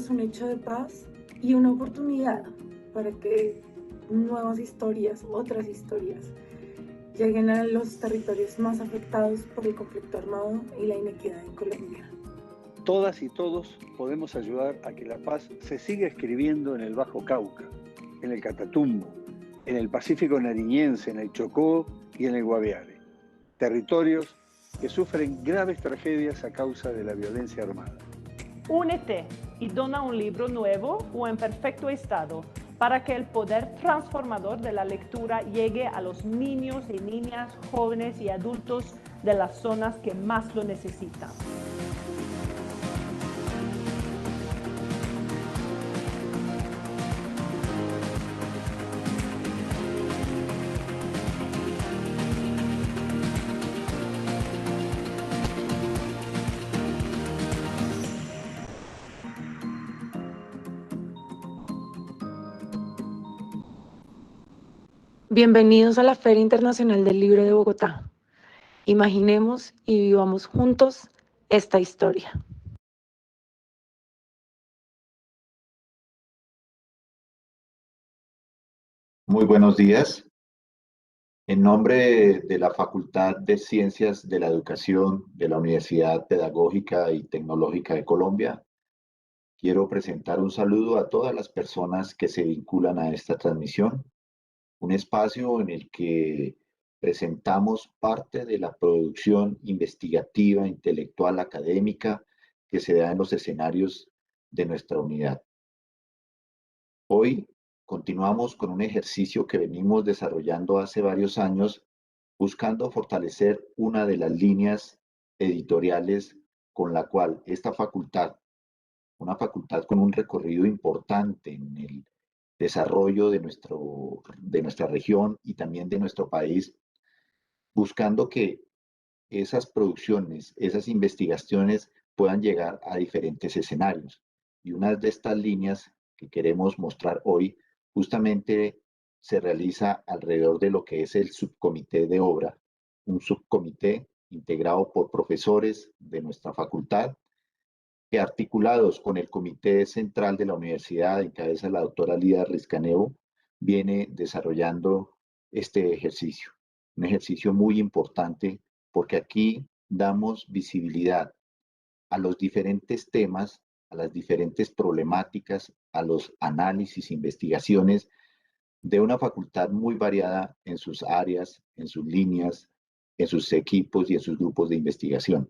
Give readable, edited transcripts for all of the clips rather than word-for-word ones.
es un hecho de paz y una oportunidad para que nuevas historias, otras historias, lleguen a los territorios más afectados por el conflicto armado y la inequidad en Colombia. Todas y todos podemos ayudar a que la paz se siga escribiendo en el Bajo Cauca, en el Catatumbo, en el Pacífico nariñense, en el Chocó y en el Guaviare. Territorios que sufren graves tragedias a causa de la violencia armada. Únete y dona un libro nuevo o en perfecto estado para que el poder transformador de la lectura llegue a los niños y niñas, jóvenes y adultos de las zonas que más lo necesitan. Bienvenidos a la Feria Internacional del Libro de Bogotá. Imaginemos y vivamos juntos esta historia. Muy buenos días. En nombre de la Facultad de Ciencias de la Educación de la Universidad Pedagógica y Tecnológica de Colombia, quiero presentar un saludo a todas las personas que se vinculan a esta transmisión, un espacio en el que presentamos parte de la producción investigativa, intelectual, académica que se da en los escenarios de nuestra unidad. Hoy continuamos con un ejercicio que venimos desarrollando hace varios años, buscando fortalecer una de las líneas editoriales con la cual esta facultad, una facultad con un recorrido importante en el desarrollo de nuestra región y también de nuestro país, buscando que esas producciones, esas investigaciones puedan llegar a diferentes escenarios. Y una de estas líneas que queremos mostrar hoy justamente se realiza alrededor de lo que es el subcomité de obra, un subcomité integrado por profesores de nuestra facultad que articulados con el comité central de la universidad en cabeza de la doctora Lida Riscanevo, viene desarrollando este ejercicio. Un ejercicio muy importante porque aquí damos visibilidad a los diferentes temas, a las diferentes problemáticas, a los análisis, investigaciones de una facultad muy variada en sus áreas, en sus líneas, en sus equipos y en sus grupos de investigación.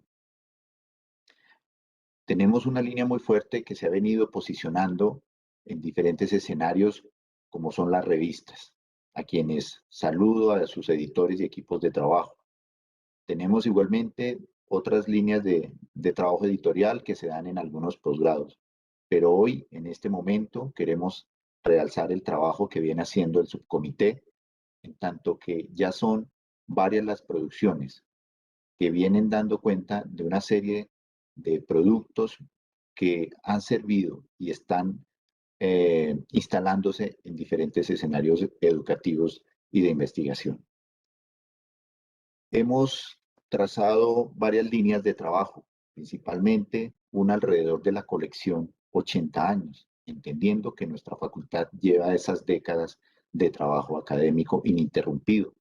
Tenemos una línea muy fuerte que se ha venido posicionando en diferentes escenarios, como son las revistas, a quienes saludo a sus editores y equipos de trabajo. Tenemos igualmente otras líneas de trabajo editorial que se dan en algunos posgrados, pero hoy, en este momento, queremos realzar el trabajo que viene haciendo el subcomité, en tanto que ya son varias las producciones que vienen dando cuenta de una serie de productos que han servido y están instalándose en diferentes escenarios educativos y de investigación. Hemos trazado varias líneas de trabajo, principalmente una alrededor de la colección 80 años, entendiendo que nuestra facultad lleva esas décadas de trabajo académico ininterrumpido.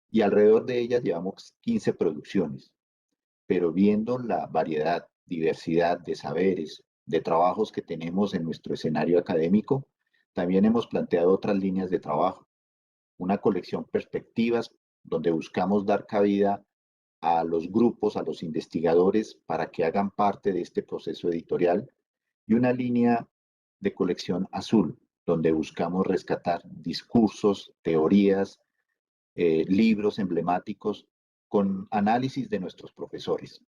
Y alrededor de ellas llevamos 15 producciones, pero viendo la variedad, diversidad de saberes, de trabajos que tenemos en nuestro escenario académico, también hemos planteado otras líneas de trabajo. Una colección Perspectivas, donde buscamos dar cabida a los grupos, a los investigadores, para que hagan parte de este proceso editorial, y una línea de colección Azul, donde buscamos rescatar discursos, teorías, libros emblemáticos con análisis de nuestros profesores.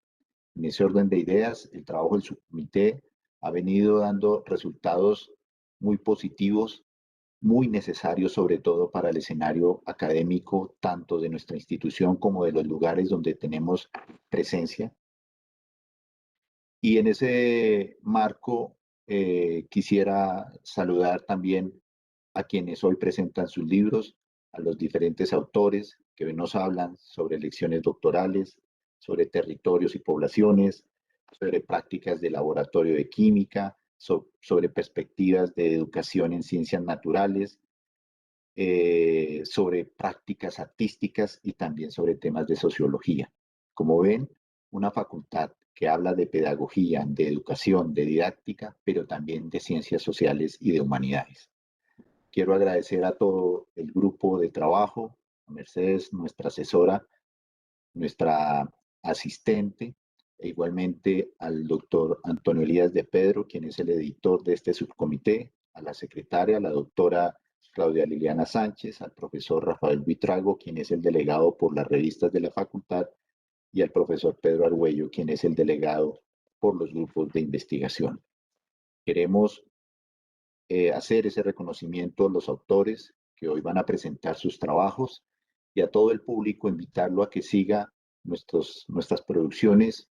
En ese orden de ideas, el trabajo del subcomité ha venido dando resultados muy positivos, muy necesarios, sobre todo para el escenario académico, tanto de nuestra institución como de los lugares donde tenemos presencia. Y en ese marco, quisiera saludar también a quienes hoy presentan sus libros, a los diferentes autores que hoy nos hablan sobre lecciones doctorales, sobre territorios y poblaciones, sobre prácticas de laboratorio de química, sobre perspectivas de educación en ciencias naturales, sobre prácticas artísticas y también sobre temas de sociología. Como ven, una facultad que habla de pedagogía, de educación, de didáctica, pero también de ciencias sociales y de humanidades. Quiero agradecer a todo el grupo de trabajo, a Mercedes, nuestra asesora, nuestra asistente, e igualmente al doctor Antonio Elías de Pedro, quien es el editor de este subcomité, a la secretaria, la doctora Claudia Liliana Sánchez, al profesor Rafael Buitrago, quien es el delegado por las revistas de la facultad, y al profesor Pedro Argüello, quien es el delegado por los grupos de investigación. Queremos hacer ese reconocimiento a los autores que hoy van a presentar sus trabajos y a todo el público invitarlo a que siga nuestras producciones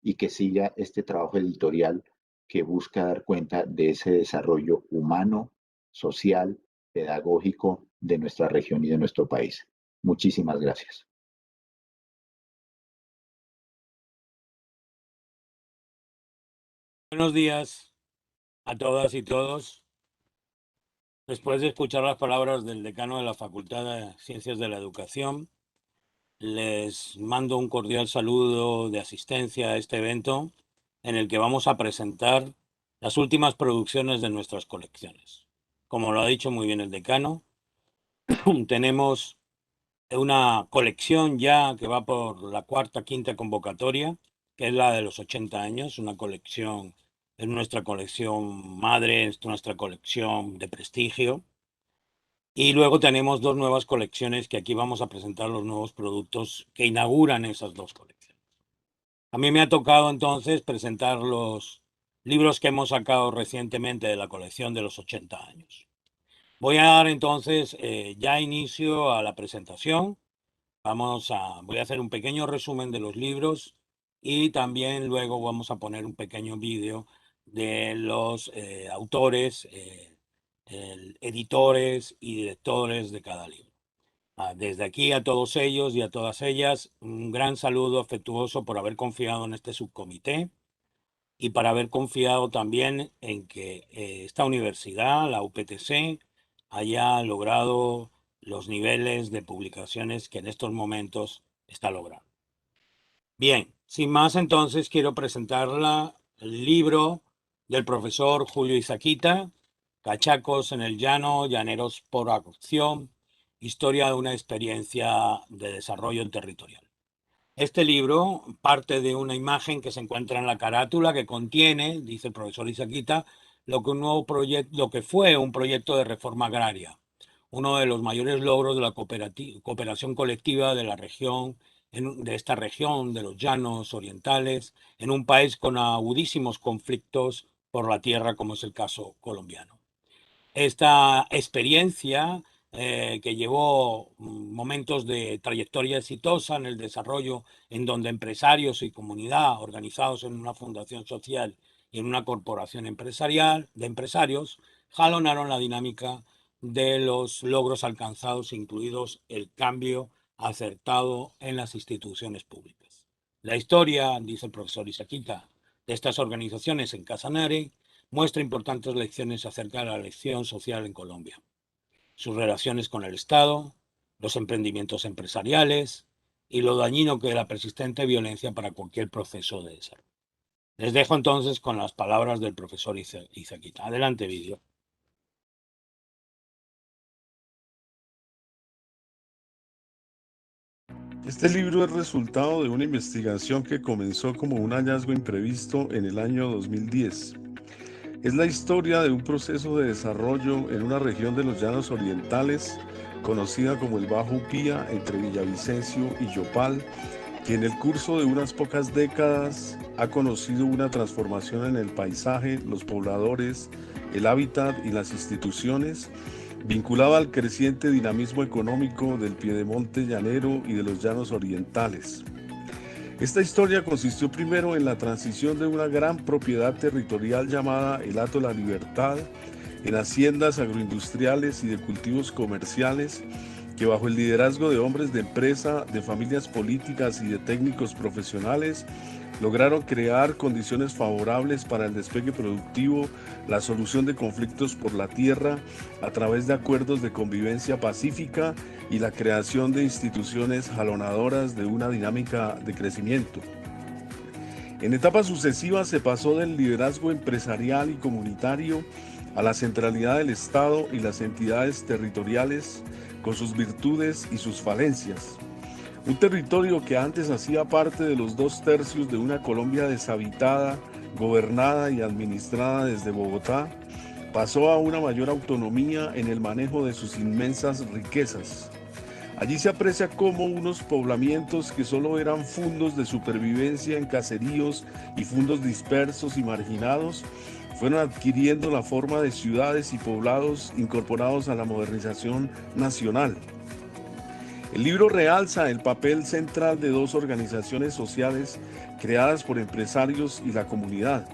y que siga este trabajo editorial que busca dar cuenta de ese desarrollo humano, social, pedagógico de nuestra región y de nuestro país. Muchísimas gracias. Buenos días a todas y todos. Después de escuchar las palabras del decano de la Facultad de Ciencias de la Educación, les mando un cordial saludo de asistencia a este evento en el que vamos a presentar las últimas producciones de nuestras colecciones. Como lo ha dicho muy bien el decano, tenemos una colección ya que va por la quinta convocatoria, que es la de los 80 años, una colección, es nuestra colección madre, es nuestra colección de prestigio. Y luego tenemos dos nuevas colecciones que aquí vamos a presentar los nuevos productos que inauguran esas dos colecciones. A mí me ha tocado entonces presentar los libros que hemos sacado recientemente de la colección de los 80 años. Voy a dar entonces ya inicio a la presentación. Voy a hacer un pequeño resumen de los libros y también luego vamos a poner un pequeño vídeo de los autores, editores y directores de cada libro. Desde aquí a todos ellos y a todas ellas, un gran saludo afectuoso por haber confiado en este subcomité y para haber confiado también en que esta universidad, la UPTC, haya logrado los niveles de publicaciones que en estos momentos está logrando. Bien, sin más entonces quiero presentar el libro del profesor Julio Izaquita, Cachacos en el Llano, Llaneros por Acción, historia de una experiencia de desarrollo territorial. Este libro parte de una imagen que se encuentra en la carátula que contiene, dice el profesor Izaquita, lo que fue un proyecto de reforma agraria, uno de los mayores logros de la cooperación colectiva de la región, de esta región de los llanos orientales, en un país con agudísimos conflictos por la tierra, como es el caso colombiano. Esta experiencia que llevó momentos de trayectoria exitosa en el desarrollo, en donde empresarios y comunidad organizados en una fundación social y en una corporación empresarial de empresarios jalonaron la dinámica de los logros alcanzados, incluidos el cambio acertado en las instituciones públicas. La historia, dice el profesor Izaquita, de estas organizaciones en Casanare muestra importantes lecciones acerca de la elección social en Colombia, sus relaciones con el Estado, los emprendimientos empresariales y lo dañino que es la persistente violencia para cualquier proceso de desarrollo. Les dejo entonces con las palabras del profesor Izaquita. Adelante, vídeo. Este libro es resultado de una investigación que comenzó como un hallazgo imprevisto en el año 2010. Es la historia de un proceso de desarrollo en una región de los llanos orientales, conocida como el Bajo Upía, entre Villavicencio y Yopal, que en el curso de unas pocas décadas ha conocido una transformación en el paisaje, los pobladores, el hábitat y las instituciones, vinculada al creciente dinamismo económico del piedemonte llanero y de los llanos orientales. Esta historia consistió primero en la transición de una gran propiedad territorial llamada el Hato La Libertad en haciendas agroindustriales y de cultivos comerciales que bajo el liderazgo de hombres de empresa, de familias políticas y de técnicos profesionales Lograron crear condiciones favorables para el despegue productivo, la solución de conflictos por la tierra a través de acuerdos de convivencia pacífica y la creación de instituciones jalonadoras de una dinámica de crecimiento. En etapas sucesivas se pasó del liderazgo empresarial y comunitario a la centralidad del Estado y las entidades territoriales con sus virtudes y sus falencias. Un territorio que antes hacía parte de los 2/3 de una Colombia deshabitada, gobernada y administrada desde Bogotá, pasó a una mayor autonomía en el manejo de sus inmensas riquezas. Allí se aprecia cómo unos poblamientos que solo eran fundos de supervivencia en caseríos y fundos dispersos y marginados, fueron adquiriendo la forma de ciudades y poblados incorporados a la modernización nacional. El libro realza el papel central de dos organizaciones sociales creadas por empresarios y la comunidad: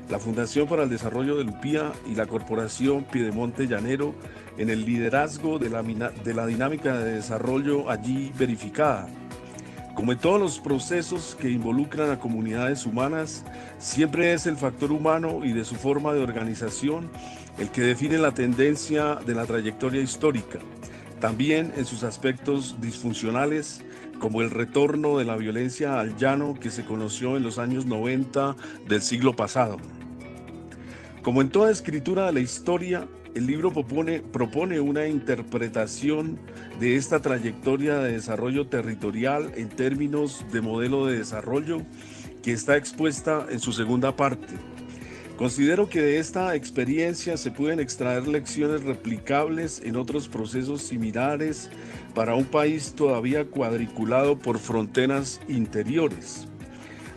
la Fundación para el Desarrollo de Lupía y la Corporación Piedemonte Llanero, en el liderazgo de la dinámica de desarrollo allí verificada. Como en todos los procesos que involucran a comunidades humanas, siempre es el factor humano y de su forma de organización el que define la tendencia de la trayectoria histórica, también en sus aspectos disfuncionales, como el retorno de la violencia al llano que se conoció en los años 90 del siglo pasado. Como en toda escritura de la historia, el libro propone una interpretación de esta trayectoria de desarrollo territorial en términos de modelo de desarrollo que está expuesta en su segunda parte. Considero que de esta experiencia se pueden extraer lecciones replicables en otros procesos similares para un país todavía cuadriculado por fronteras interiores.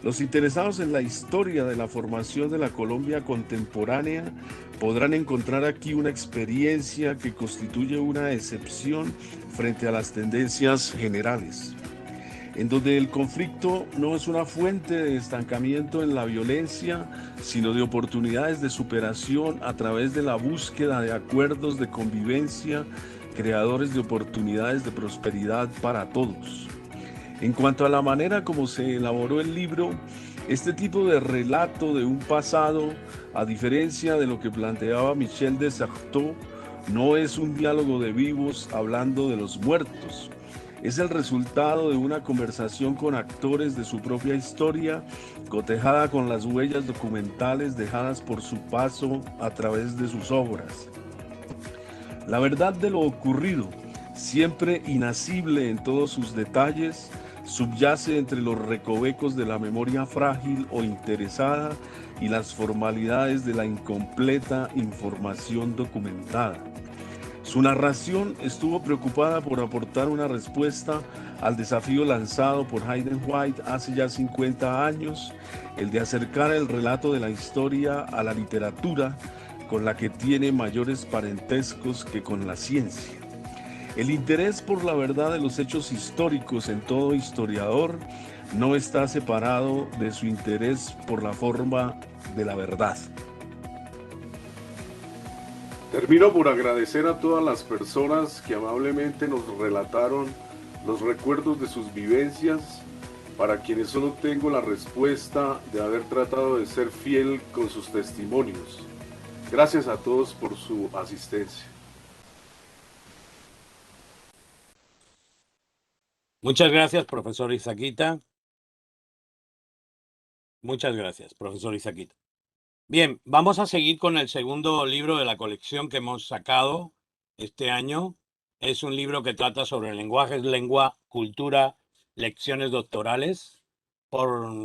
Los interesados en la historia de la formación de la Colombia contemporánea podrán encontrar aquí una experiencia que constituye una excepción frente a las tendencias generales, en donde el conflicto no es una fuente de estancamiento en la violencia, sino de oportunidades de superación a través de la búsqueda de acuerdos de convivencia, creadores de oportunidades de prosperidad para todos. En cuanto a la manera como se elaboró el libro, este tipo de relato de un pasado, a diferencia de lo que planteaba Michel de Certeau, no es un diálogo de vivos hablando de los muertos. Es el resultado de una conversación con actores de su propia historia, cotejada con las huellas documentales dejadas por su paso a través de sus obras. La verdad de lo ocurrido, siempre inacible en todos sus detalles, subyace entre los recovecos de la memoria frágil o interesada y las formalidades de la incompleta información documentada. Su narración estuvo preocupada por aportar una respuesta al desafío lanzado por Hayden White hace ya 50 años, el de acercar el relato de la historia a la literatura, con la que tiene mayores parentescos que con la ciencia. El interés por la verdad de los hechos históricos en todo historiador no está separado de su interés por la forma de la verdad. Termino por agradecer a todas las personas que amablemente nos relataron los recuerdos de sus vivencias, para quienes solo tengo la respuesta de haber tratado de ser fiel con sus testimonios. Gracias a todos por su asistencia. Muchas gracias, profesor Izaquita. Muchas gracias, profesor Izaquita. Bien, vamos a seguir con el segundo libro de la colección que hemos sacado este año. Es un libro que trata sobre lenguajes, lengua, cultura, lecciones doctorales,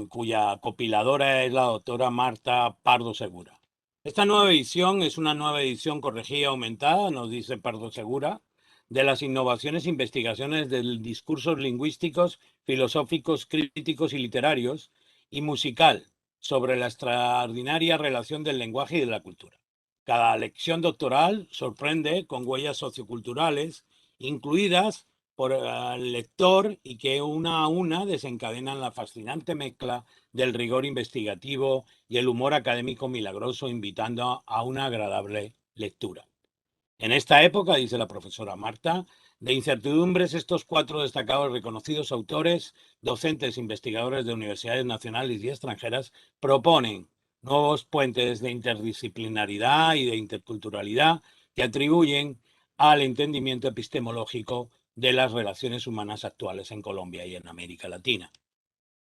cuya copiladora es la doctora Marta Pardo Segura. Esta nueva edición es una nueva edición corregida y aumentada, nos dice Pardo Segura, de las innovaciones e investigaciones de discursos lingüísticos, filosóficos, críticos y literarios, y musical, sobre la extraordinaria relación del lenguaje y de la cultura. Cada lección doctoral sorprende con huellas socioculturales, incluidas por el lector, y que una a una desencadenan la fascinante mezcla del rigor investigativo y el humor académico milagroso, invitando a una agradable lectura. En esta época, dice la profesora Marta, de incertidumbres, estos 4 destacados reconocidos autores, docentes, investigadores de universidades nacionales y extranjeras, proponen nuevos puentes de interdisciplinaridad y de interculturalidad que atribuyen al entendimiento epistemológico de las relaciones humanas actuales en Colombia y en América Latina.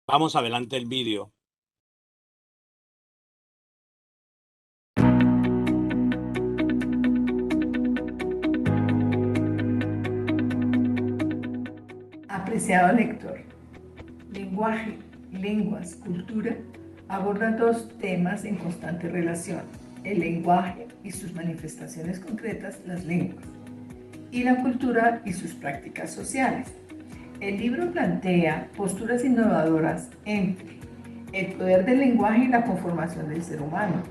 Vamos adelante el vídeo. Apreciado lector, lenguaje, lenguas, cultura aborda 2 temas en constante relación: el lenguaje y sus manifestaciones concretas, las lenguas, y la cultura y sus prácticas sociales. El libro plantea posturas innovadoras entre el poder del lenguaje y la conformación del ser humano,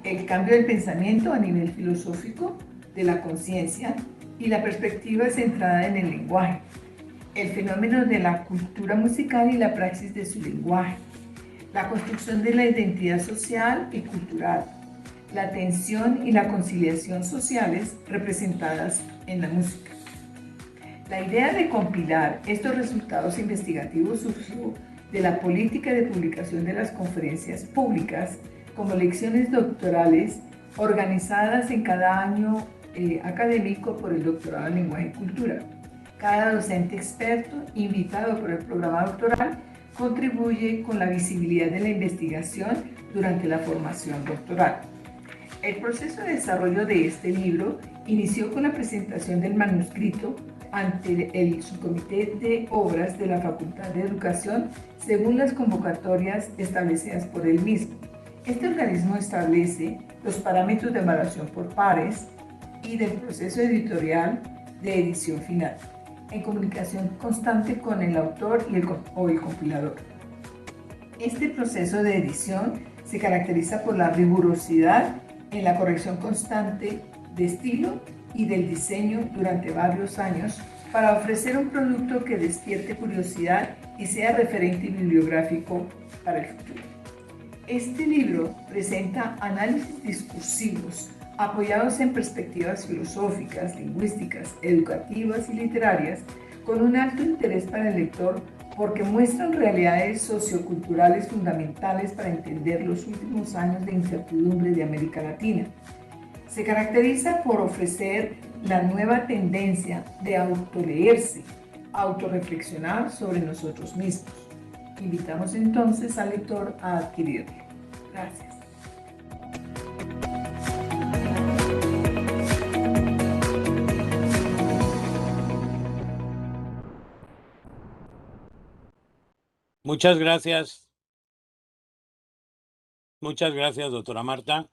el cambio del pensamiento a nivel filosófico de la conciencia y la perspectiva centrada en el lenguaje, el fenómeno de la cultura musical y la praxis de su lenguaje, la construcción de la identidad social y cultural, la tensión y la conciliación sociales representadas en la música. La idea de compilar estos resultados investigativos surgió de la política de publicación de las conferencias públicas como lecciones doctorales organizadas en cada año académico por el doctorado en lenguaje y cultura. Cada docente experto invitado por el programa doctoral contribuye con la visibilidad de la investigación durante la formación doctoral. El proceso de desarrollo de este libro inició con la presentación del manuscrito ante el Subcomité de Obras de la Facultad de Educación según las convocatorias establecidas por él mismo. Este organismo establece los parámetros de evaluación por pares y del proceso editorial de edición final, en comunicación constante con el autor y el compilador. Este proceso de edición se caracteriza por la rigurosidad en la corrección constante de estilo y del diseño durante varios años para ofrecer un producto que despierte curiosidad y sea referente bibliográfico para el futuro. Este libro presenta análisis discursivos apoyados en perspectivas filosóficas, lingüísticas, educativas y literarias, con un alto interés para el lector porque muestran realidades socioculturales fundamentales para entender los últimos años de incertidumbre de América Latina. Se caracteriza por ofrecer la nueva tendencia de autoleerse, autorreflexionar sobre nosotros mismos. Invitamos entonces al lector a adquirirlo. Gracias. Muchas gracias. Muchas gracias, doctora Marta.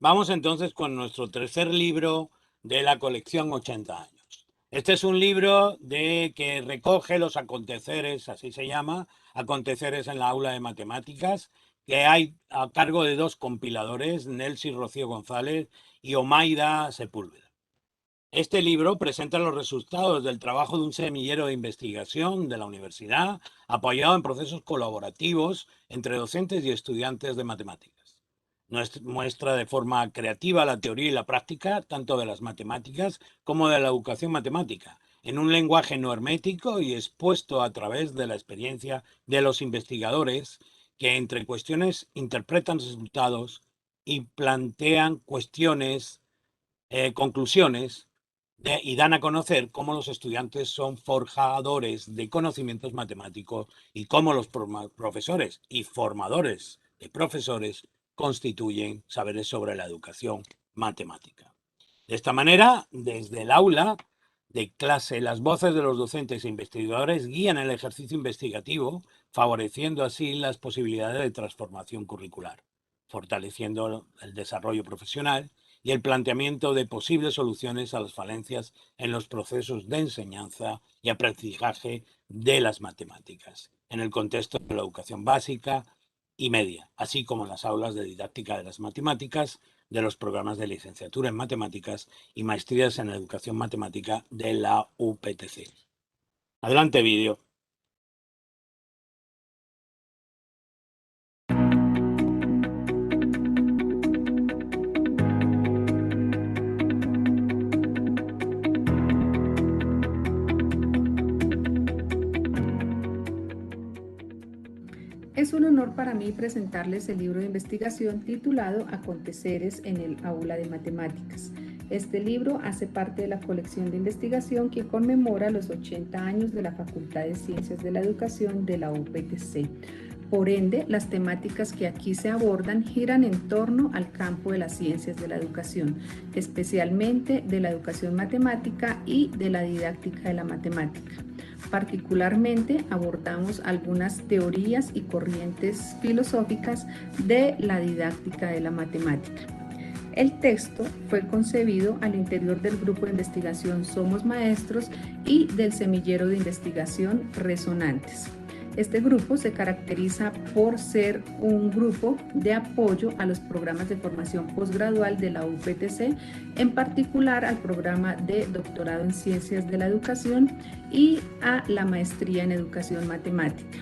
Vamos entonces con nuestro tercer libro de la colección 80 años. Este es un libro que recoge los aconteceres, así se llama, aconteceres en la aula de matemáticas, que hay a cargo de 2 compiladores, Nelsi Rocío González y Omaida Sepúlveda. Este libro presenta los resultados del trabajo de un semillero de investigación de la universidad, apoyado en procesos colaborativos entre docentes y estudiantes de matemáticas. Muestra de forma creativa la teoría y la práctica, tanto de las matemáticas como de la educación matemática, en un lenguaje no hermético y expuesto a través de la experiencia de los investigadores que entre cuestiones interpretan resultados y plantean conclusiones y dan a conocer cómo los estudiantes son forjadores de conocimientos matemáticos y cómo los profesores y formadores de profesores constituyen saberes sobre la educación matemática. De esta manera, desde el aula de clase, las voces de los docentes e investigadores guían el ejercicio investigativo, favoreciendo así las posibilidades de transformación curricular, fortaleciendo el desarrollo profesional y el planteamiento de posibles soluciones a las falencias en los procesos de enseñanza y aprendizaje de las matemáticas, en el contexto de la educación básica y media, así como en las aulas de didáctica de las matemáticas, de los programas de licenciatura en matemáticas y maestrías en educación matemática de la UPTC. Adelante, vídeo. Es un honor para mí presentarles el libro de investigación titulado Aconteceres en el Aula de Matemáticas. Este libro hace parte de la colección de investigación que conmemora los 80 años de la Facultad de Ciencias de la Educación de la UPTC. Por ende, las temáticas que aquí se abordan giran en torno al campo de las ciencias de la educación, especialmente de la educación matemática y de la didáctica de la matemática. Particularmente abordamos algunas teorías y corrientes filosóficas de la didáctica de la matemática. El texto fue concebido al interior del grupo de investigación Somos Maestros y del semillero de investigación Resonantes. Este grupo se caracteriza por ser un grupo de apoyo a los programas de formación posgradual de la UPTC, en particular al programa de doctorado en Ciencias de la Educación y a la maestría en Educación Matemática.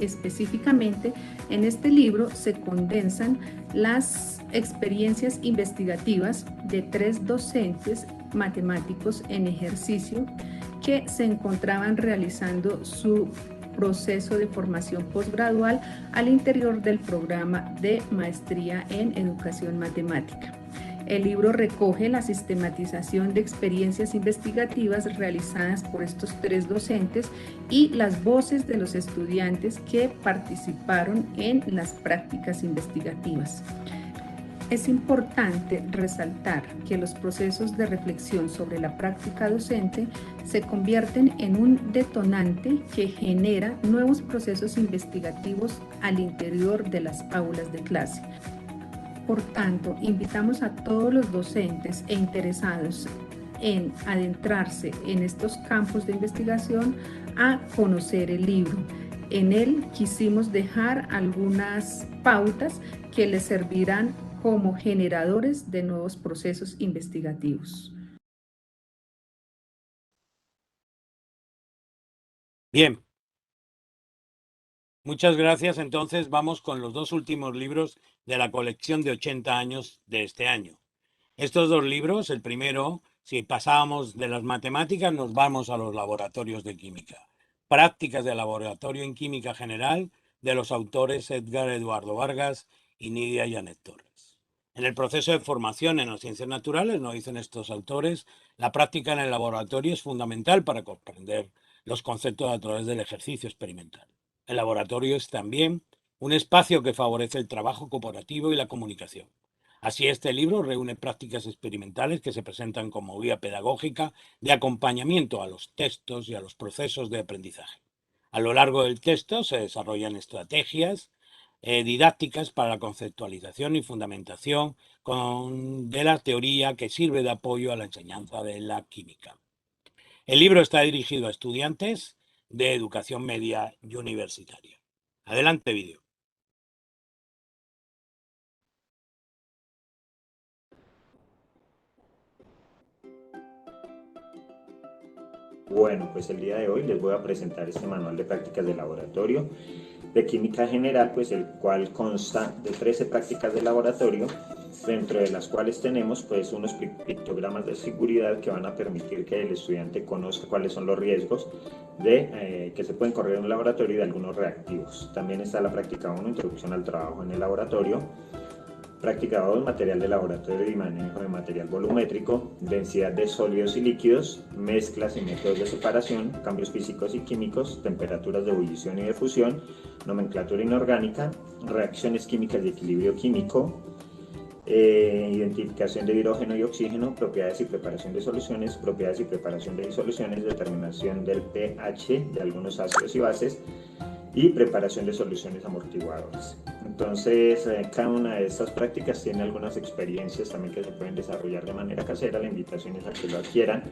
Específicamente, en este libro se condensan las experiencias investigativas de 3 docentes matemáticos en ejercicio que se encontraban realizando su proceso de formación posgradual al interior del programa de maestría en educación matemática. El libro recoge la sistematización de experiencias investigativas realizadas por estos 3 docentes y las voces de los estudiantes que participaron en las prácticas investigativas. Es importante resaltar que los procesos de reflexión sobre la práctica docente se convierten en un detonante que genera nuevos procesos investigativos al interior de las aulas de clase. Por tanto, invitamos a todos los docentes e interesados en adentrarse en estos campos de investigación a conocer el libro. En él quisimos dejar algunas pautas que les servirán como generadores de nuevos procesos investigativos. Bien. Muchas gracias. Entonces vamos con los 2 últimos libros de la colección de 80 años de este año. Estos 2 libros, el primero, si pasábamos de las matemáticas, nos vamos a los laboratorios de química. Prácticas de laboratorio en química general, de los autores Edgar Eduardo Vargas y Nidia Janet Torres. En el proceso de formación en las ciencias naturales, nos dicen estos autores, la práctica en el laboratorio es fundamental para comprender los conceptos a través del ejercicio experimental. El laboratorio es también un espacio que favorece el trabajo cooperativo y la comunicación. Así, este libro reúne prácticas experimentales que se presentan como guía pedagógica de acompañamiento a los textos y a los procesos de aprendizaje. A lo largo del texto se desarrollan estrategias didácticas para la conceptualización y fundamentación de la teoría que sirve de apoyo a la enseñanza de la química. El libro está dirigido a estudiantes de educación media y universitaria. Adelante, vídeo. Bueno, pues el día de hoy les voy a presentar este manual de prácticas de laboratorio de química general, pues el cual consta de 13 prácticas de laboratorio, dentro de las cuales tenemos pues unos pictogramas de seguridad que van a permitir que el estudiante conozca cuáles son los riesgos que se pueden correr en un laboratorio y de algunos reactivos. También está la práctica 1, introducción al trabajo en el laboratorio. Práctica 2, material de laboratorio y manejo de material volumétrico, densidad de sólidos y líquidos, mezclas y métodos de separación, cambios físicos y químicos, temperaturas de ebullición y de fusión, nomenclatura inorgánica, reacciones químicas de equilibrio químico, identificación de hidrógeno y oxígeno, propiedades y preparación de soluciones, propiedades y preparación de disoluciones, determinación del pH de algunos ácidos y bases y preparación de soluciones amortiguadoras. Entonces, cada una de estas prácticas tiene algunas experiencias también que se pueden desarrollar de manera casera. La invitación es a que lo adquieran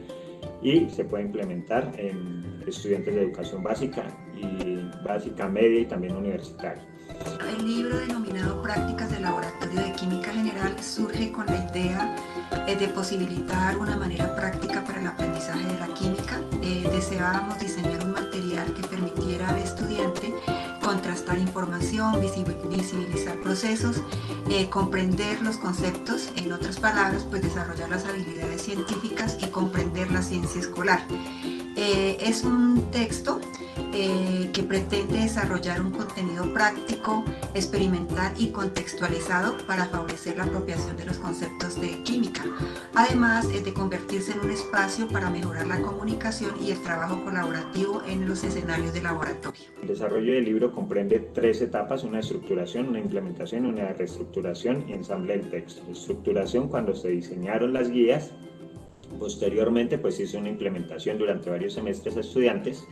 y se puede implementar en estudiantes de educación básica, media y también universitaria. El libro denominado Prácticas de Laboratorio de Química General surge con la idea de posibilitar una manera práctica para el aprendizaje de la química. Deseábamos diseñar un material que permitiera al estudiante contrastar información, visibilizar procesos, comprender los conceptos, en otras palabras, pues desarrollar las habilidades científicas y comprender la ciencia escolar. Es un texto que pretende desarrollar un contenido práctico, experimental y contextualizado para favorecer la apropiación de los conceptos de química, además de convertirse en un espacio para mejorar la comunicación y el trabajo colaborativo en los escenarios de laboratorio. El desarrollo del libro comprende 3 etapas: una estructuración, una implementación, una reestructuración y ensamble del texto. Estructuración, cuando se diseñaron las guías. Posteriormente, pues hizo una implementación durante varios semestres a estudiantes.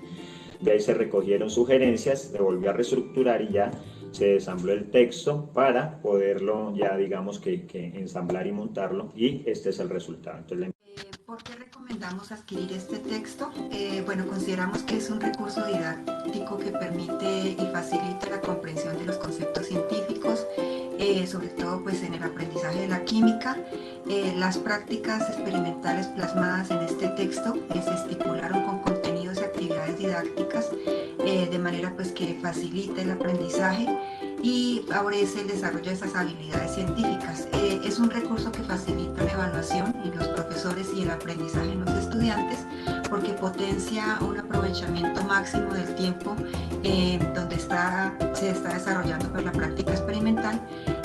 De ahí se recogieron sugerencias, se volvió a reestructurar y ya se desambló el texto para poderlo ya, digamos que ensamblar y montarlo, y este es el resultado. Entonces, ¿por qué recomendamos adquirir este texto? Bueno, consideramos que es un recurso didáctico que permite y facilita la comprensión de los conceptos científicos, sobre todo pues en el aprendizaje de la química. Las prácticas experimentales plasmadas en este texto se estipularon con contenidos y actividades didácticas de manera pues que facilite el aprendizaje y favorece el desarrollo de esas habilidades científicas. Es un recurso que facilita la evaluación en los profesores y el aprendizaje en los estudiantes, porque potencia un aprovechamiento máximo del tiempo donde se está desarrollando pues, la práctica experimental,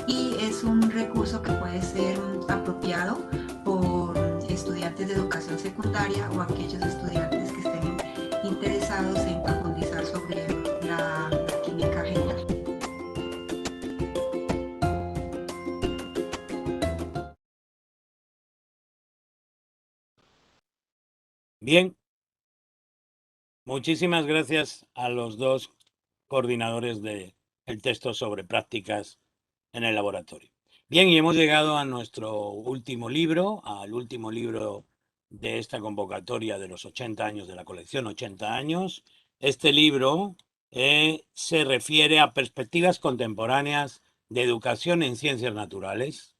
y es un recurso que puede ser apropiado por estudiantes de educación secundaria o aquellos estudiantes que estén interesados en profundizar sobre la química general. Bien, muchísimas gracias a los dos coordinadores del texto sobre prácticas en el laboratorio. Bien, y hemos llegado a nuestro último libro, al último libro de esta convocatoria de los 80 años de la colección 80 años. Este libro se refiere a perspectivas contemporáneas de educación en ciencias naturales,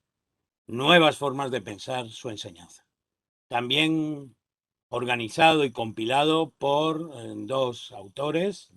nuevas formas de pensar su enseñanza. También organizado y compilado por 2 autores,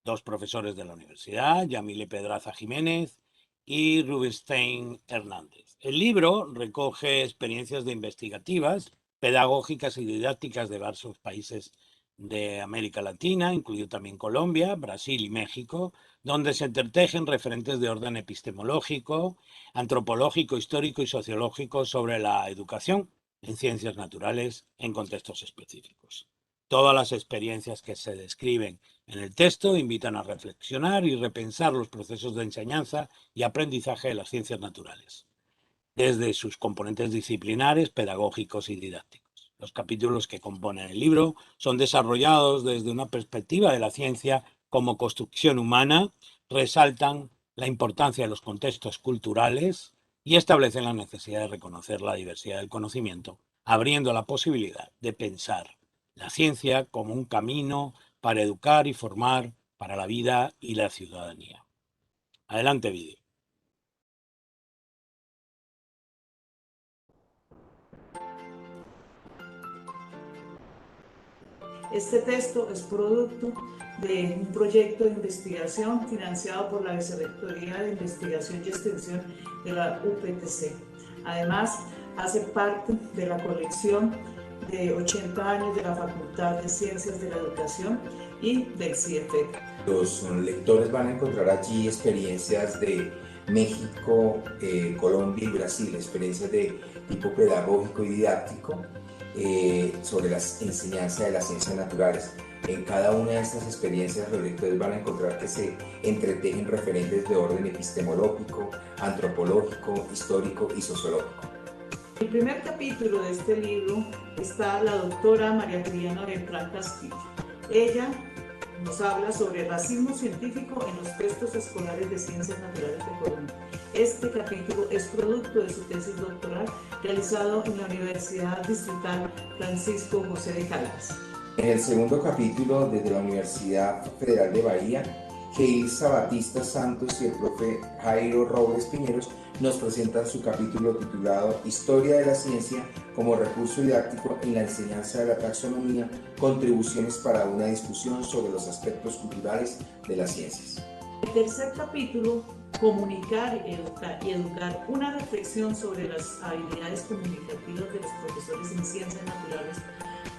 2 profesores de la universidad, Yamile Pedraza Jiménez y Rubinstein Hernández. El libro recoge experiencias investigativas, pedagógicas y didácticas de varios países de América Latina, incluido también Colombia, Brasil y México, donde se entretejen referentes de orden epistemológico, antropológico, histórico y sociológico sobre la educación en ciencias naturales en contextos específicos. Todas las experiencias que se describen en el texto invitan a reflexionar y repensar los procesos de enseñanza y aprendizaje de las ciencias naturales, desde sus componentes disciplinares, pedagógicos y didácticos. Los capítulos que componen el libro son desarrollados desde una perspectiva de la ciencia como construcción humana, resaltan la importancia de los contextos culturales y establecen la necesidad de reconocer la diversidad del conocimiento, abriendo la posibilidad de pensar la ciencia como un camino para educar y formar para la vida y la ciudadanía. Adelante, vídeo. Este texto es producto de un proyecto de investigación financiado por la Vicerrectoría de Investigación y Extensión de la UPTC. Además, hace parte de la colección de 80 años de la Facultad de Ciencias de la Educación y del CIEFEC. Los lectores van a encontrar allí experiencias de México, Colombia y Brasil, experiencias de tipo pedagógico y didáctico sobre la enseñanza de las ciencias naturales. En cada una de estas experiencias los lectores van a encontrar que se entretejen referentes de orden epistemológico, antropológico, histórico y sociológico. En el primer capítulo de este libro está la doctora María Juliana Beltrán Castillo. Ella nos habla sobre racismo científico en los textos escolares de ciencias naturales de Colombia. Este capítulo es producto de su tesis doctoral realizado en la Universidad Distrital Francisco José de Caldas. En el segundo capítulo, desde la Universidad Federal de Bahía, Geilsa Batista Santos y el profe Jairo Robles Piñeros nos presentan su capítulo titulado Historia de la Ciencia como recurso didáctico en la enseñanza de la taxonomía, contribuciones para una discusión sobre los aspectos culturales de las ciencias. El tercer capítulo, Comunicar y educar, una reflexión sobre las habilidades comunicativas de los profesores en ciencias naturales.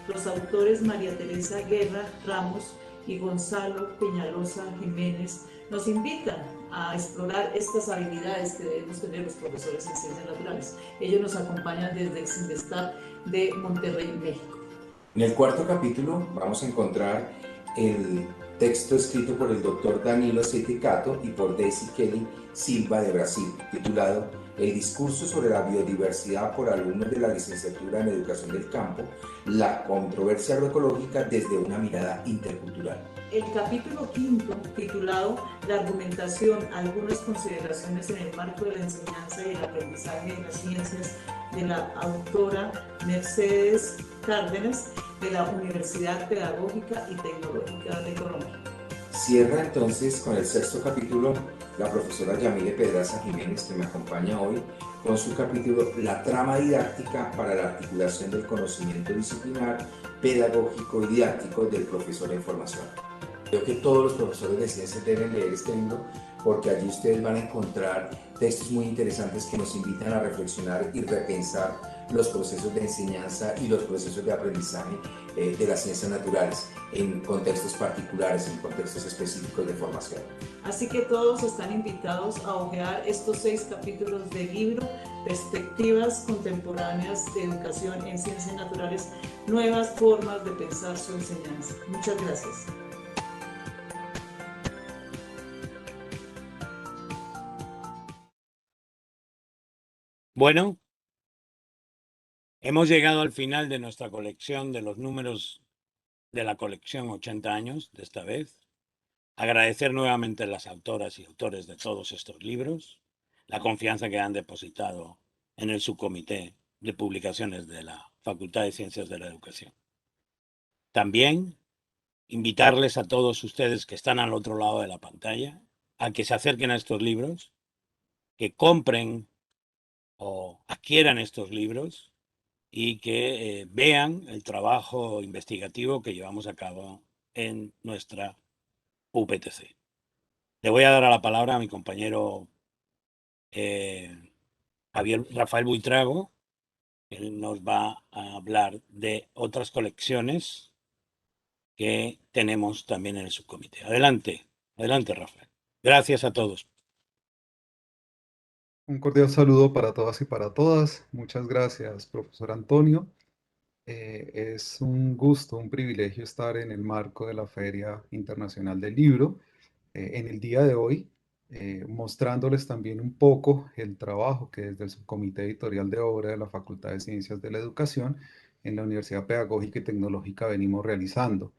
Los autores María Teresa Guerra Ramos y Gonzalo Peñalosa Jiménez nos invitan a explorar estas habilidades que debemos tener los profesores en ciencias naturales. Ellos nos acompañan desde el Sinvestab de Monterrey, México. En el cuarto capítulo vamos a encontrar el texto escrito por el doctor Danilo Seiticato y por Daisy Kelly Silva de Brasil, titulado El discurso sobre la biodiversidad por alumnos de la licenciatura en Educación del Campo, la controversia agroecológica desde una mirada intercultural. El capítulo quinto, titulado La argumentación, algunas consideraciones en el marco de la enseñanza y el aprendizaje de las ciencias, de la autora Mercedes Cárdenas, de la Universidad Pedagógica y Tecnológica de Colombia. Cierra entonces con el sexto capítulo la profesora Yamile Pedraza Jiménez, que me acompaña hoy, con su capítulo La trama didáctica para la articulación del conocimiento disciplinar, pedagógico y didáctico del profesor en formación. Creo que todos los profesores de ciencias deben leer este libro porque allí ustedes van a encontrar textos muy interesantes que nos invitan a reflexionar y repensar los procesos de enseñanza y los procesos de aprendizaje de las ciencias naturales en contextos particulares, en contextos específicos de formación. Así que todos están invitados a hojear estos 6 capítulos del libro Perspectivas contemporáneas de educación en ciencias naturales, nuevas formas de pensar su enseñanza. Muchas gracias. Bueno, hemos llegado al final de nuestra colección de los números de la colección 80 años de esta vez. Agradecer nuevamente a las autoras y autores de todos estos libros la confianza que han depositado en el subcomité de publicaciones de la Facultad de Ciencias de la Educación. También invitarles a todos ustedes que están al otro lado de la pantalla a que se acerquen a estos libros, que compren o adquieran estos libros y que vean el trabajo investigativo que llevamos a cabo en nuestra UPTC. Le voy a dar la palabra a mi compañero Rafael Buitrago. Él nos va a hablar de otras colecciones que tenemos también en el subcomité. Adelante, Rafael. Gracias a todos. Un cordial saludo para todas y para todas. Muchas gracias, profesor Antonio. Es un gusto, un privilegio estar en el marco de la Feria Internacional del Libro en el día de hoy, mostrándoles también un poco el trabajo que desde el Subcomité Editorial de Obra de la Facultad de Ciencias de la Educación en la Universidad Pedagógica y Tecnológica venimos realizando.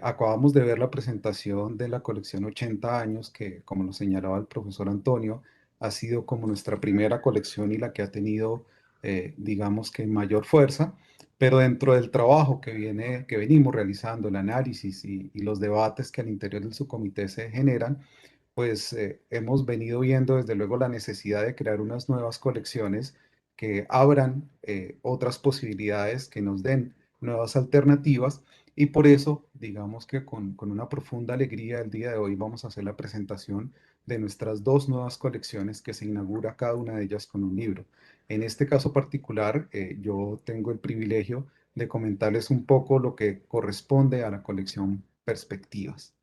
Acabamos de ver la presentación de la colección 80 años, que como lo señalaba el profesor Antonio, ha sido como nuestra primera colección y la que ha tenido, digamos que mayor fuerza, pero dentro del trabajo que venimos realizando, el análisis y los debates que al interior del subcomité se generan, pues hemos venido viendo desde luego la necesidad de crear unas nuevas colecciones que abran otras posibilidades, que nos den nuevas alternativas, y por eso, digamos que con una profunda alegría el día de hoy vamos a hacer la presentación de nuestras 2 nuevas colecciones que se inaugura cada una de ellas con un libro. En este caso particular, yo tengo el privilegio de comentarles un poco lo que corresponde a la colección Perspectivas.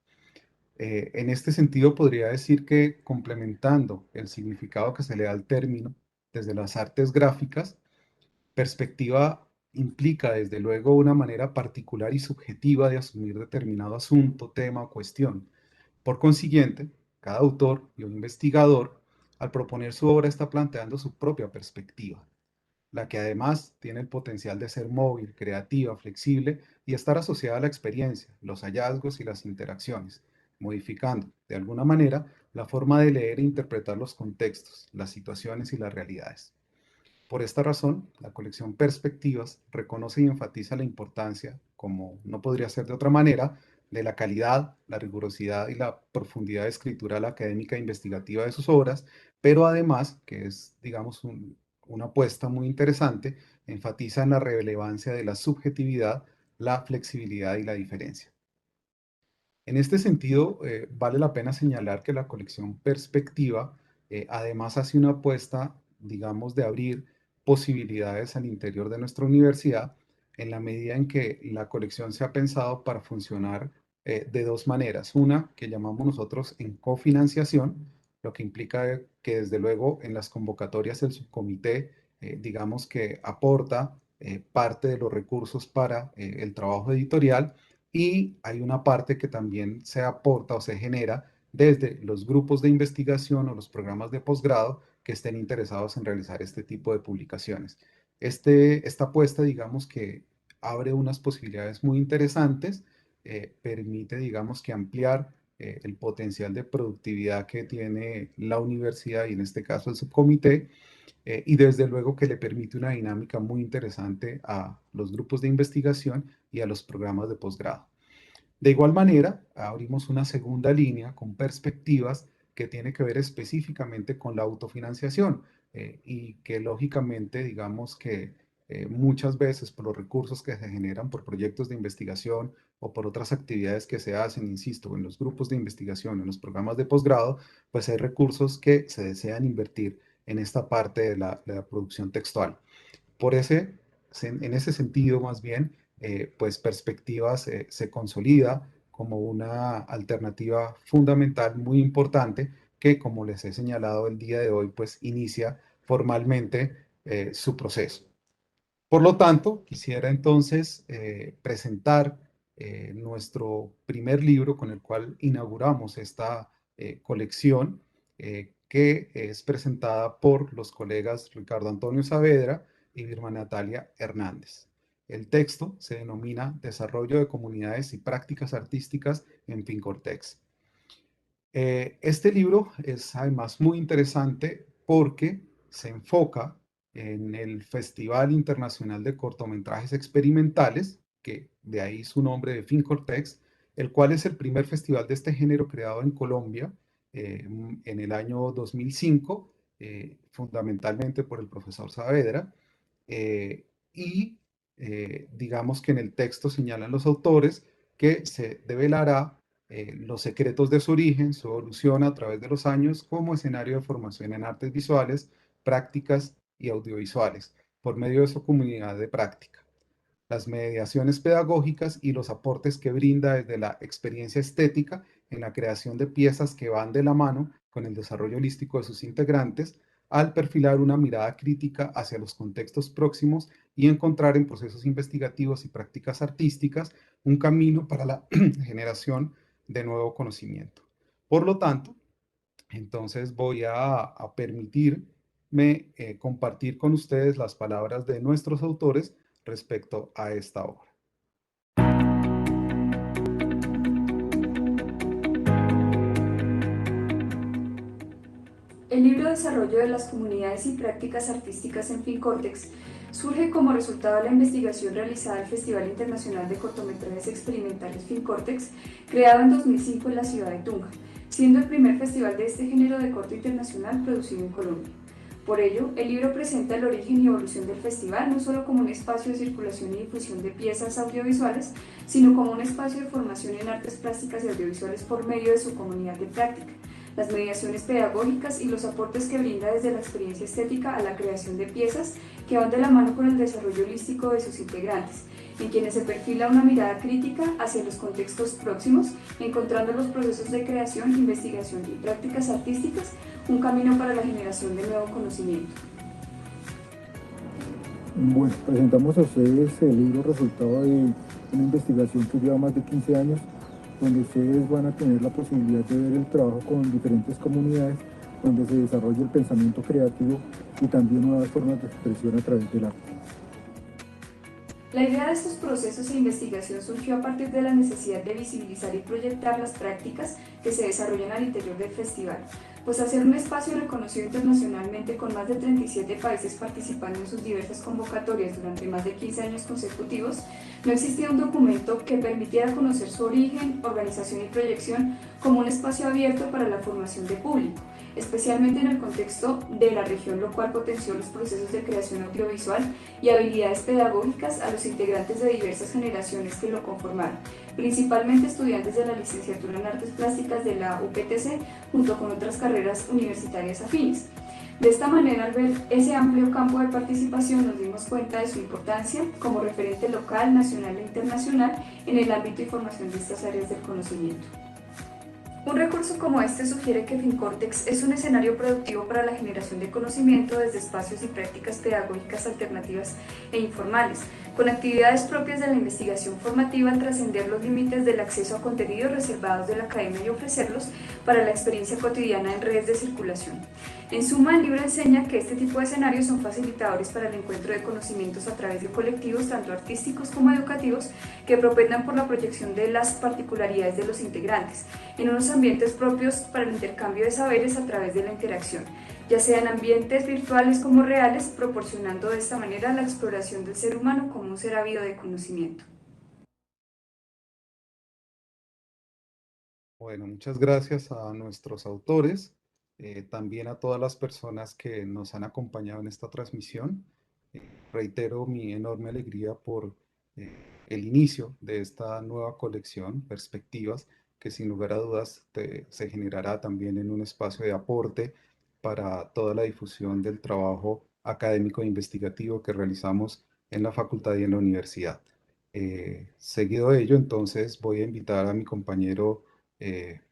En este sentido, podría decir que complementando el significado que se le da al término desde las artes gráficas, perspectiva implica desde luego una manera particular y subjetiva de asumir determinado asunto, tema o cuestión. Por consiguiente, cada autor y un investigador, al proponer su obra, está planteando su propia perspectiva, la que además tiene el potencial de ser móvil, creativa, flexible y estar asociada a la experiencia, los hallazgos y las interacciones, modificando, de alguna manera, la forma de leer e interpretar los contextos, las situaciones y las realidades. Por esta razón, la colección Perspectivas reconoce y enfatiza la importancia, como no podría ser de otra manera, de la calidad, la rigurosidad y la profundidad escritural académica e investigativa de sus obras, pero además, que es, digamos, una apuesta muy interesante, enfatiza en la relevancia de la subjetividad, la flexibilidad y la diferencia. En este sentido, vale la pena señalar que la colección Perspectiva además hace una apuesta, digamos, de abrir posibilidades al interior de nuestra universidad, en la medida en que la colección se ha pensado para funcionar de dos maneras. Una que llamamos nosotros en cofinanciación, lo que implica que desde luego en las convocatorias el subcomité, digamos que aporta parte de los recursos para el trabajo editorial, y hay una parte que también se aporta o se genera desde los grupos de investigación o los programas de posgrado que estén interesados en realizar este tipo de publicaciones. Esta apuesta, digamos que abre unas posibilidades muy interesantes, permite, digamos que ampliar el potencial de productividad que tiene la universidad y en este caso el subcomité, y desde luego que le permite una dinámica muy interesante a los grupos de investigación y a los programas de posgrado. De igual manera, abrimos una segunda línea con perspectivas que tiene que ver específicamente con la autofinanciación y que lógicamente, digamos que muchas veces por los recursos que se generan por proyectos de investigación o por otras actividades que se hacen, insisto, en los grupos de investigación, en los programas de posgrado, pues hay recursos que se desean invertir en esta parte de la producción textual. En ese sentido, más bien, pues Perspectivas se consolida como una alternativa fundamental muy importante que, como les he señalado el día de hoy, pues inicia formalmente su proceso. Por lo tanto, quisiera entonces presentar nuestro primer libro con el cual inauguramos esta colección, que es presentada por los colegas Ricardo Antonio Saavedra y Vilma Natalia Hernández. El texto se denomina Desarrollo de Comunidades y Prácticas Artísticas en FinCortex. Este libro es además muy interesante porque se enfoca en el Festival Internacional de Cortometrajes Experimentales, que de ahí su nombre de FinCortex, el cual es el primer festival de este género creado en Colombia en el año 2005, fundamentalmente por el profesor Saavedra, digamos que en el texto señalan los autores que se develará los secretos de su origen, su evolución a través de los años como escenario de formación en artes visuales, prácticas y audiovisuales, por medio de su comunidad de práctica, las mediaciones pedagógicas y los aportes que brinda desde la experiencia estética en la creación de piezas que van de la mano con el desarrollo holístico de sus integrantes, al perfilar una mirada crítica hacia los contextos próximos y encontrar en procesos investigativos y prácticas artísticas un camino para la generación de nuevo conocimiento. Por lo tanto, entonces voy a permitirme compartir con ustedes las palabras de nuestros autores respecto a esta obra. El libro Desarrollo de las Comunidades y Prácticas Artísticas en FinCortex surge como resultado de la investigación realizada al Festival Internacional de Cortometrajes Experimentales FinCortex, creado en 2005 en la ciudad de Tunja, siendo el primer festival de este género de corto internacional producido en Colombia. Por ello, el libro presenta el origen y evolución del festival no solo como un espacio de circulación y difusión de piezas audiovisuales, sino como un espacio de formación en artes plásticas y audiovisuales por medio de su comunidad de práctica, las mediaciones pedagógicas y los aportes que brinda desde la experiencia estética a la creación de piezas que van de la mano con el desarrollo holístico de sus integrantes, en quienes se perfila una mirada crítica hacia los contextos próximos, encontrando los procesos de creación, investigación y prácticas artísticas un camino para la generación de nuevo conocimiento. Bueno, presentamos a ustedes el libro resultado de una investigación que lleva más de 15 años, donde ustedes van a tener la posibilidad de ver el trabajo con diferentes comunidades, donde se desarrolla el pensamiento creativo y también nuevas formas de expresión a través del arte. La idea de estos procesos de investigación surgió a partir de la necesidad de visibilizar y proyectar las prácticas que se desarrollan al interior del festival, pues al ser un espacio reconocido internacionalmente con más de 37 países participando en sus diversas convocatorias durante más de 15 años consecutivos, no existía un documento que permitiera conocer su origen, organización y proyección como un espacio abierto para la formación de público, especialmente en el contexto de la región, lo cual potenció los procesos de creación audiovisual y habilidades pedagógicas a los integrantes de diversas generaciones que lo conformaron, principalmente estudiantes de la licenciatura en Artes Plásticas de la UPTC, junto con otras carreras universitarias afines. De esta manera, al ver ese amplio campo de participación, nos dimos cuenta de su importancia como referente local, nacional e internacional en el ámbito y formación de estas áreas del conocimiento. Un recurso como este sugiere que FinCortex es un escenario productivo para la generación de conocimiento desde espacios y prácticas pedagógicas alternativas e informales, con actividades propias de la investigación formativa al trascender los límites del acceso a contenidos reservados de la academia y ofrecerlos para la experiencia cotidiana en redes de circulación. En suma, el libro enseña que este tipo de escenarios son facilitadores para el encuentro de conocimientos a través de colectivos tanto artísticos como educativos que propendan por la proyección de las particularidades de los integrantes, en unos ambientes propios para el intercambio de saberes a través de la interacción, ya sean ambientes virtuales como reales, proporcionando de esta manera la exploración del ser humano como un ser ávido de conocimiento. Bueno, muchas gracias a nuestros autores, también a todas las personas que nos han acompañado en esta transmisión. Reitero mi enorme alegría por el inicio de esta nueva colección, Perspectivas, que sin lugar a dudas se generará también en un espacio de aporte para toda la difusión del trabajo académico e investigativo que realizamos en la facultad y en la universidad. Seguido de ello, entonces voy a invitar a mi compañero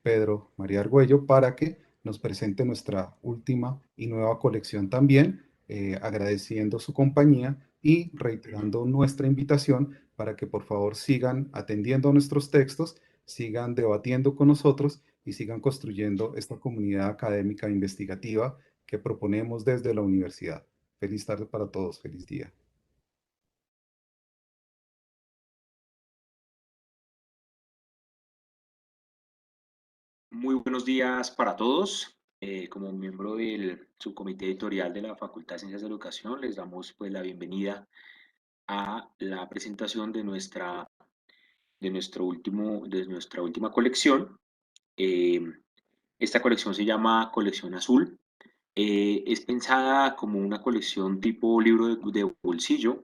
Pedro María Argüello para que nos presente nuestra última y nueva colección también, agradeciendo su compañía y reiterando nuestra invitación para que por favor sigan atendiendo a nuestros textos, sigan debatiendo con nosotros y sigan construyendo esta comunidad académica e investigativa que proponemos desde la universidad. Feliz tarde para todos, feliz día. Muy buenos días para todos. Como miembro del subcomité editorial de la Facultad de Ciencias de la Educación, les damos pues la bienvenida a la presentación de nuestra última colección. Esta colección se llama Colección Azul. Es pensada como una colección tipo libro de bolsillo.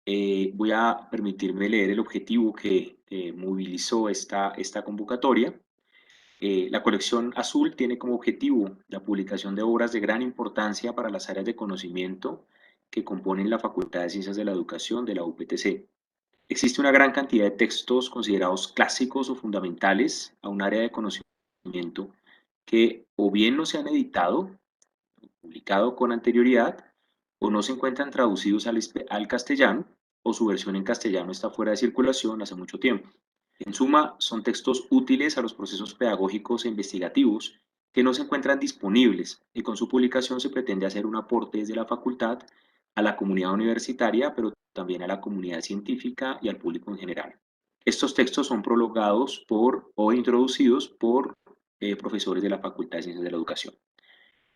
Voy a permitirme leer el objetivo que movilizó esta convocatoria. La colección Azul tiene como objetivo la publicación de obras de gran importancia para las áreas de conocimiento que componen la Facultad de Ciencias de la Educación de la UPTC. Existe una gran cantidad de textos considerados clásicos o fundamentales a un área de conocimiento que o bien no se han editado, publicado con anterioridad, o no se encuentran traducidos al castellano, o su versión en castellano está fuera de circulación hace mucho tiempo. En suma, son textos útiles a los procesos pedagógicos e investigativos que no se encuentran disponibles y con su publicación se pretende hacer un aporte desde la facultad a la comunidad universitaria, pero también a la comunidad científica y al público en general. Estos textos son prologados o introducidos por profesores de la Facultad de Ciencias de la Educación.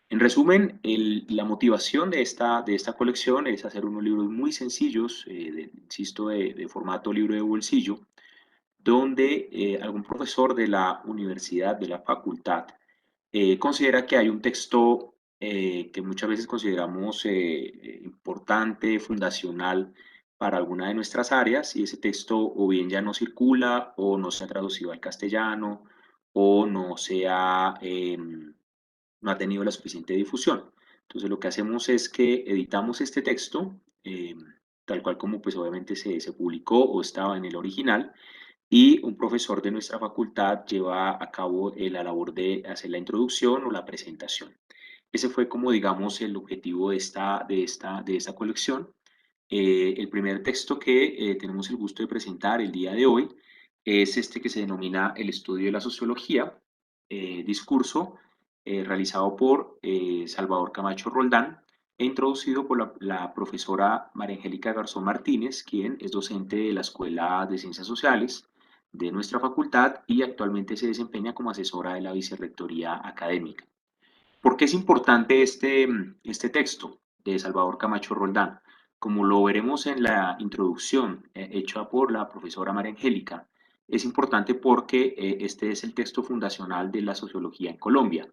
En resumen, la motivación de esta colección es hacer unos libros muy sencillos, insisto, de formato libro de bolsillo, donde algún profesor de la universidad, de la facultad, considera que hay un texto que muchas veces consideramos importante, fundacional para alguna de nuestras áreas, y ese texto o bien ya no circula, o no se ha traducido al castellano, o no ha tenido la suficiente difusión. Entonces lo que hacemos es que editamos este texto, tal cual como pues obviamente se publicó o estaba en el original, y un profesor de nuestra facultad lleva a cabo la labor de hacer la introducción o la presentación. Ese fue como digamos el objetivo de esta colección. El primer texto que tenemos el gusto de presentar el día de hoy es este que se denomina El estudio de la sociología, discurso realizado por Salvador Camacho Roldán e introducido por la profesora María Angélica Garzón Martínez, quien es docente de la Escuela de Ciencias Sociales de nuestra facultad y actualmente se desempeña como asesora de la Vicerrectoría Académica. ¿Por qué es importante este texto de Salvador Camacho Roldán? Como lo veremos en la introducción hecha por la profesora María Angélica, es importante porque este es el texto fundacional de la sociología en Colombia.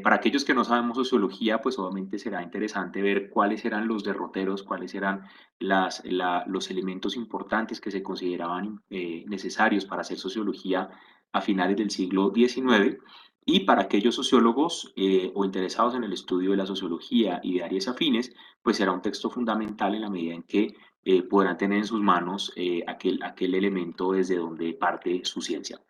Para aquellos que no sabemos sociología, pues obviamente será interesante ver cuáles eran los derroteros, cuáles eran los elementos importantes que se consideraban necesarios para hacer sociología a finales del siglo XIX, Y para aquellos sociólogos o interesados en el estudio de la sociología y de áreas afines, pues será un texto fundamental en la medida en que podrán tener en sus manos aquel elemento desde donde parte su ciencia.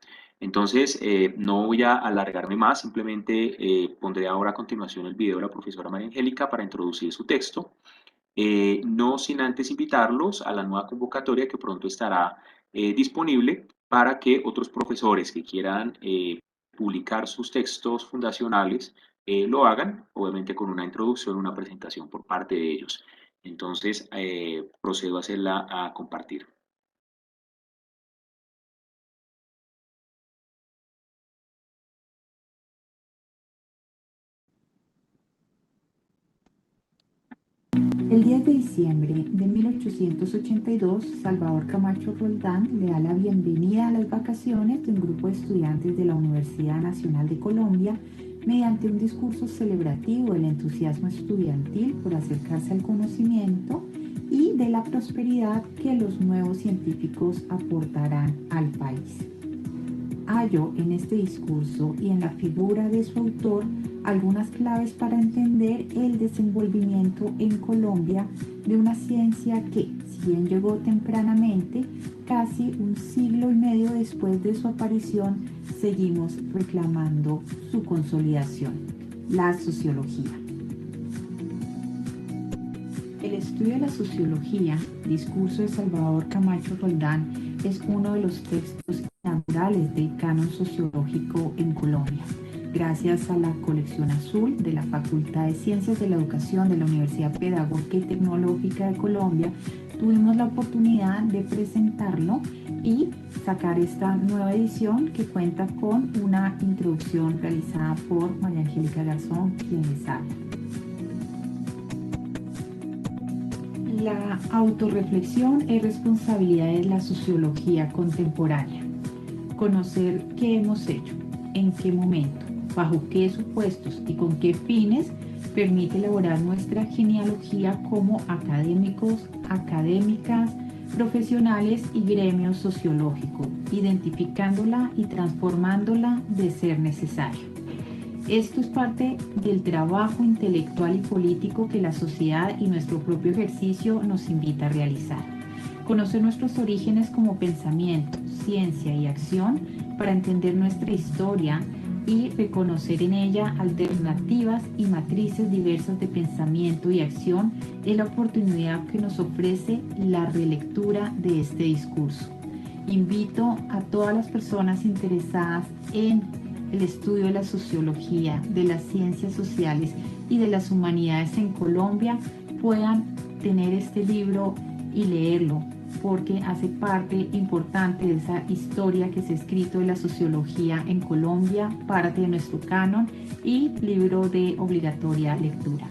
Entonces, no voy a alargarme más, simplemente pondré ahora a continuación el video de la profesora María Angélica para introducir su texto. No sin antes invitarlos a la nueva convocatoria que pronto estará disponible para que otros profesores que quieran publicar sus textos fundacionales lo hagan, obviamente con una introducción, una presentación por parte de ellos. Entonces, procedo a hacerla a compartir. El 10 de diciembre de 1882, Salvador Camacho Roldán le da la bienvenida a las vacaciones de un grupo de estudiantes de la Universidad Nacional de Colombia mediante un discurso celebrativo del entusiasmo estudiantil por acercarse al conocimiento y de la prosperidad que los nuevos científicos aportarán al país. Hallo en este discurso y en la figura de su autor algunas claves para entender el desenvolvimiento en Colombia de una ciencia que, si bien llegó tempranamente, casi un siglo y medio después de su aparición, seguimos reclamando su consolidación, la sociología. El estudio de la sociología, discurso de Salvador Camacho Roldán, es uno de los textos inaugurales del canon sociológico en Colombia. Gracias a la colección azul de la Facultad de Ciencias de la Educación de la Universidad Pedagógica y Tecnológica de Colombia, tuvimos la oportunidad de presentarlo y sacar esta nueva edición que cuenta con una introducción realizada por María Angélica Garzón, quien les habla. La autorreflexión es responsabilidad de la sociología contemporánea. Conocer qué hemos hecho, en qué momento, bajo qué supuestos y con qué fines permite elaborar nuestra genealogía como académicos, académicas, profesionales y gremios sociológicos, identificándola y transformándola de ser necesario. Esto es parte del trabajo intelectual y político que la sociedad y nuestro propio ejercicio nos invita a realizar. Conocer nuestros orígenes como pensamiento, ciencia y acción para entender nuestra historia y reconocer en ella alternativas y matrices diversas de pensamiento y acción es la oportunidad que nos ofrece la relectura de este discurso. Invito a todas las personas interesadas en el estudio de la sociología, de las ciencias sociales y de las humanidades en Colombia puedan tener este libro y leerlo, porque hace parte importante de esa historia que se ha escrito de la sociología en Colombia, parte de nuestro canon y libro de obligatoria lectura.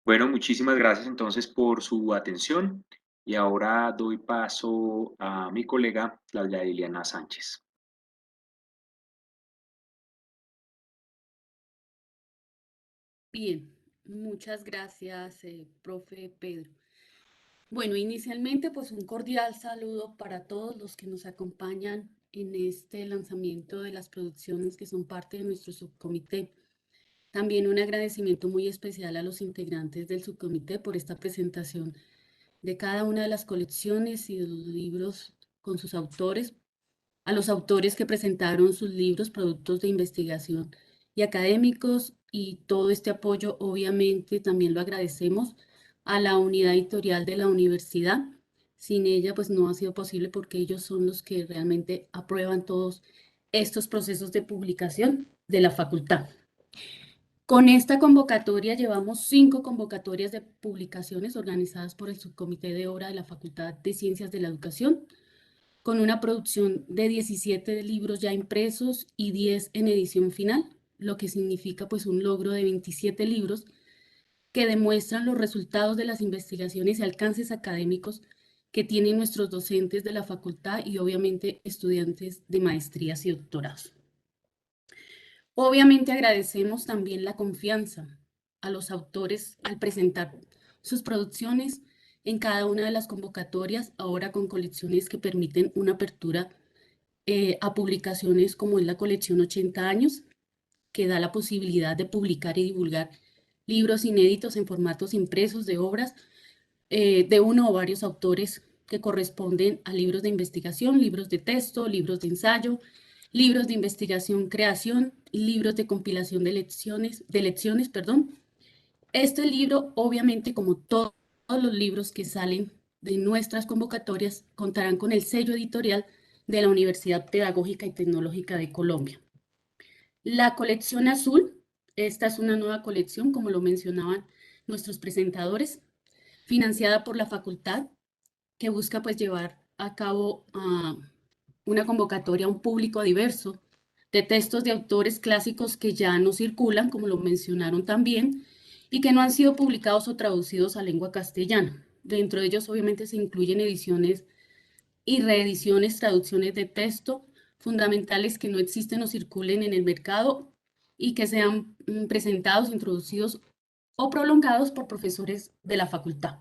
Bueno, muchísimas gracias entonces por su atención y ahora doy paso a mi colega Claudia Liliana Sánchez. Bien, muchas gracias, profe Pedro. Bueno, inicialmente pues un cordial saludo para todos los que nos acompañan en este lanzamiento de las producciones que son parte de nuestro subcomité. También un agradecimiento muy especial a los integrantes del subcomité por esta presentación de cada una de las colecciones y de los libros con sus autores, a los autores que presentaron sus libros, productos de investigación y académicos, y todo este apoyo obviamente también lo agradecemos a la unidad editorial de la universidad. Sin ella pues no ha sido posible porque ellos son los que realmente aprueban todos estos procesos de publicación de la facultad. Con esta convocatoria llevamos 5 convocatorias de publicaciones organizadas por el Subcomité de Obra de la Facultad de Ciencias de la Educación, con una producción de 17 libros ya impresos y 10 en edición final, lo que significa pues un logro de 27 libros que demuestran los resultados de las investigaciones y alcances académicos que tienen nuestros docentes de la facultad y obviamente estudiantes de maestrías y doctorados. Obviamente agradecemos también la confianza a los autores al presentar sus producciones en cada una de las convocatorias, ahora con colecciones que permiten una apertura a publicaciones como es la colección 80 años, que da la posibilidad de publicar y divulgar libros inéditos en formatos impresos de obras de uno o varios autores que corresponden a libros de investigación, libros de texto, libros de ensayo, libros de investigación, creación, libros de compilación de lecciones. Este libro, obviamente, como todos los libros que salen de nuestras convocatorias, contarán con el sello editorial de la Universidad Pedagógica y Tecnológica de Colombia. La colección azul, esta es una nueva colección, como lo mencionaban nuestros presentadores, financiada por la facultad, que busca pues llevar a cabo una convocatoria a un público diverso de textos de autores clásicos que ya no circulan, como lo mencionaron también, y que no han sido publicados o traducidos a lengua castellana. Dentro de ellos obviamente se incluyen ediciones y reediciones, traducciones de texto fundamentales que no existen o circulen en el mercado y que sean presentados, introducidos o prolongados por profesores de la facultad.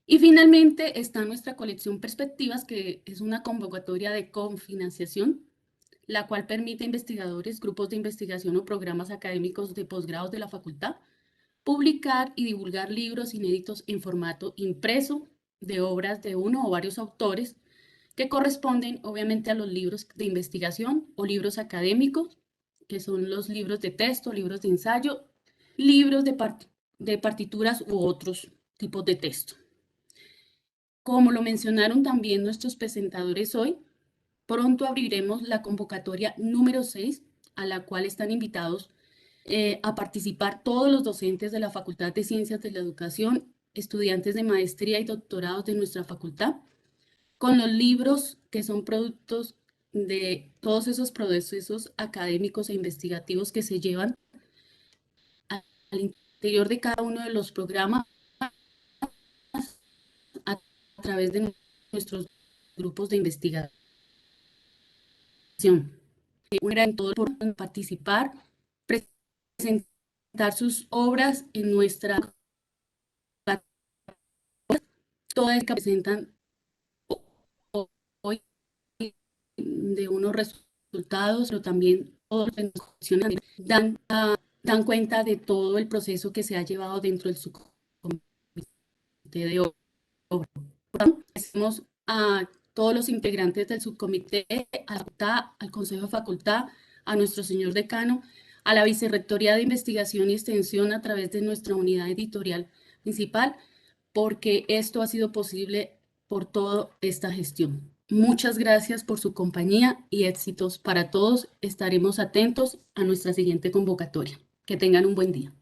Y finalmente está nuestra colección Perspectivas, que es una convocatoria de confinanciación, la cual permite a investigadores, grupos de investigación o programas académicos de posgrados de la facultad publicar y divulgar libros inéditos en formato impreso de obras de uno o varios autores que corresponden obviamente a los libros de investigación o libros académicos, que son los libros de texto, libros de ensayo, libros de partituras u otros tipos de texto. Como lo mencionaron también nuestros presentadores hoy, pronto abriremos la convocatoria número 6, a la cual están invitados a participar todos los docentes de la Facultad de Ciencias de la Educación, estudiantes de maestría y doctorados de nuestra facultad, con los libros que son productos de todos esos procesos académicos e investigativos que se llevan al interior de cada uno de los programas a través de nuestros grupos de investigación. En todo por participar, presentar sus obras en nuestra todas que presentan hoy de unos resultados, pero también dan cuenta de todo el proceso que se ha llevado dentro del subcomité de obra. Agradecemos a todos los integrantes del subcomité, a la facultad, al Consejo de Facultad, a nuestro señor decano, a la Vicerrectoría de Investigación y Extensión a través de nuestra unidad editorial principal, porque esto ha sido posible por toda esta gestión. Muchas gracias por su compañía y éxitos para todos. Estaremos atentos a nuestra siguiente convocatoria. Que tengan un buen día.